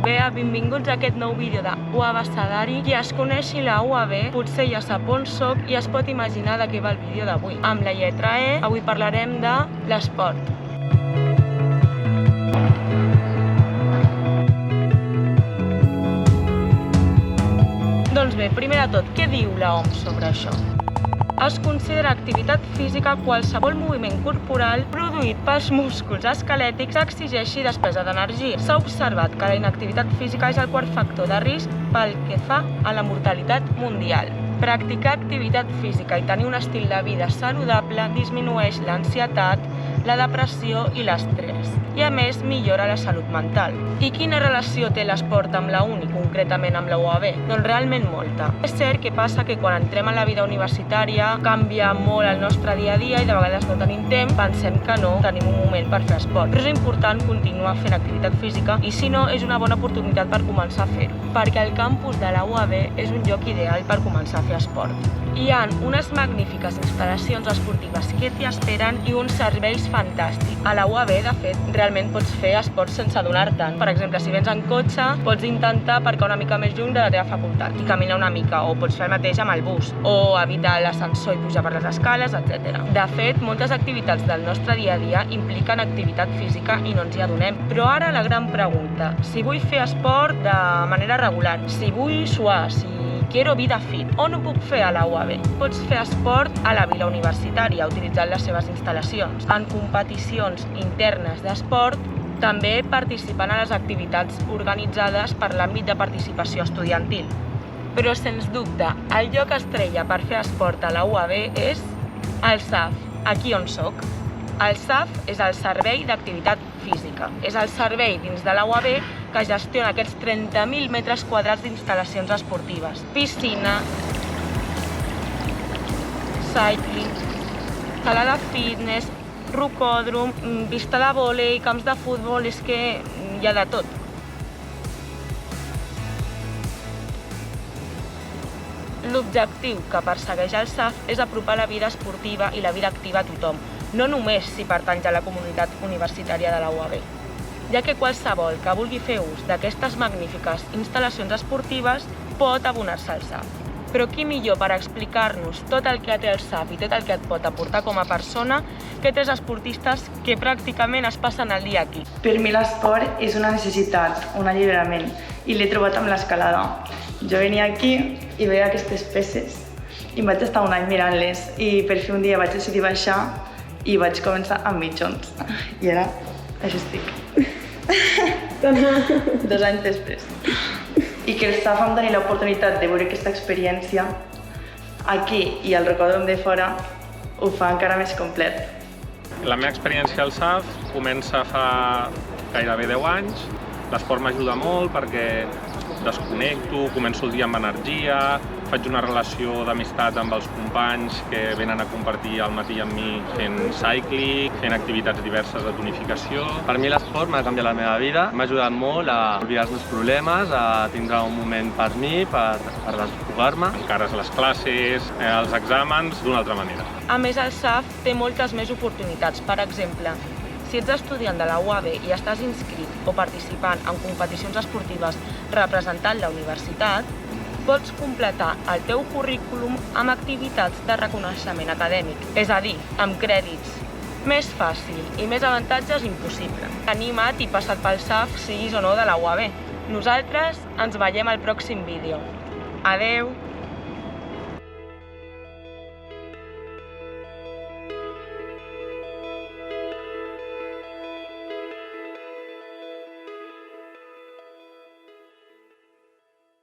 Bé, benvinguts a aquest nou vídeo de UAB Sadari. Qui es coneixi la UAB potser ja sap on soc i es pot imaginar de què va el vídeo d'avui. Amb la lletra E, avui parlarem de l'esport. Doncs bé, primer de tot, què diu la OMS sobre això? Es considera activitat física qualsevol moviment corporal produït pels músculs esquelètics que exigeixi despesa d'energia. S'ha observat que la inactivitat física és el quart factor de risc pel que fa a la mortalitat mundial. Practicar activitat física i tenir un estil de vida saludable disminueix l'ansietat, la depressió i l'estrès, i a més millora la salut mental. I quina relació té l'esport amb la uni, concretament amb la UAB? Doncs realment molta. És cert que passa que quan entrem a la vida universitària canvia molt el nostre dia a dia i de vegades no tenim temps, pensem que no tenim un moment per fer esport. Però és important continuar fent activitat física i si no és una bona oportunitat per començar a fer-ho, perquè el campus de la UAB és un lloc ideal per començar a fer esport. Hi ha unes magnífiques instal·lacions esportives que t'hi esperen i uns serveis fantàstics. A la UAB, de fet, realment pots fer esport sense adonar-te'n. Per exemple, si vens en cotxe, pots intentar aparcar una mica més lluny de la teva facultat i caminar una mica, o pots fer el mateix amb el bus, o evitar l'ascensor i pujar per les escales, etc. De fet, moltes activitats del nostre dia a dia impliquen activitat física i no ens hi adonem. Però ara la gran pregunta, si vull fer esport de manera regular, si vull suar, si quiero vida fit, on ho puc fer a la UAB? Pots fer esport a la vila universitària, utilitzant les seves instal·lacions, en competicions internes d'esport, també participant a les activitats organitzades per l'àmbit de participació estudiantil. Però, sens dubte, el lloc estrella per fer esport a la UAB és el SAF, aquí on soc. El SAF és el Servei d'Activitat Física. És el servei dins de la UAB que gestiona aquests 30.000 metres quadrats d'instal·lacions esportives. Piscina, cycling, sala de fitness, rocòdrom, pista de vòlei, camps de futbol, és que hi ha de tot. L'objectiu que persegueix el SAF és apropar la vida esportiva i la vida activa a tothom, no només si pertanys a la comunitat universitària de la UAB, ja que qualsevol que vulgui fer ús d'aquestes magnífiques instal·lacions esportives pot abonar-se al SAF. Però qui millor per explicar-nos tot el que té el SAF i tot el que et pot aportar com a persona que tres esportistes que pràcticament es passen el dia aquí. Per mi l'esport és una necessitat, un alliberament, i l'he trobat amb l'escalada. Jo venia aquí i veia aquestes peces i vaig estar un any mirant-les i per fi un dia vaig decidir baixar i vaig començar amb mitjons. I ara, això estic. 2 anys després. I que el SAF em doni l'oportunitat de veure aquesta experiència aquí i al rocòdrom de fora ho fa encara més complet. La meva experiència al SAF comença fa gairebé 10 anys. L'esport m'ajuda molt perquè desconnecto, començo el dia amb energia, faig una relació d'amistat amb els companys que venen a compartir al matí amb mi fent cycling, fent activitats diverses de tonificació. Per mi l'esport m'ha canviat la meva vida, m'ha ajudat molt a oblidar els meus problemes, a tindre un moment per mi, per desfogar-me. Encares les classes, els exàmens d'una altra manera. A més, el SAF té moltes més oportunitats. Per exemple, si ets estudiant de la UAB i estàs inscrit o participant en competicions esportives representant la universitat, pots completar el teu currículum amb activitats de reconeixement acadèmic, és a dir, amb crèdits. Més fàcil i més avantatges impossible. Anima't i passa't pel SAF, siguis o no de la UAB. Nosaltres ens veiem al pròxim vídeo. Adeu!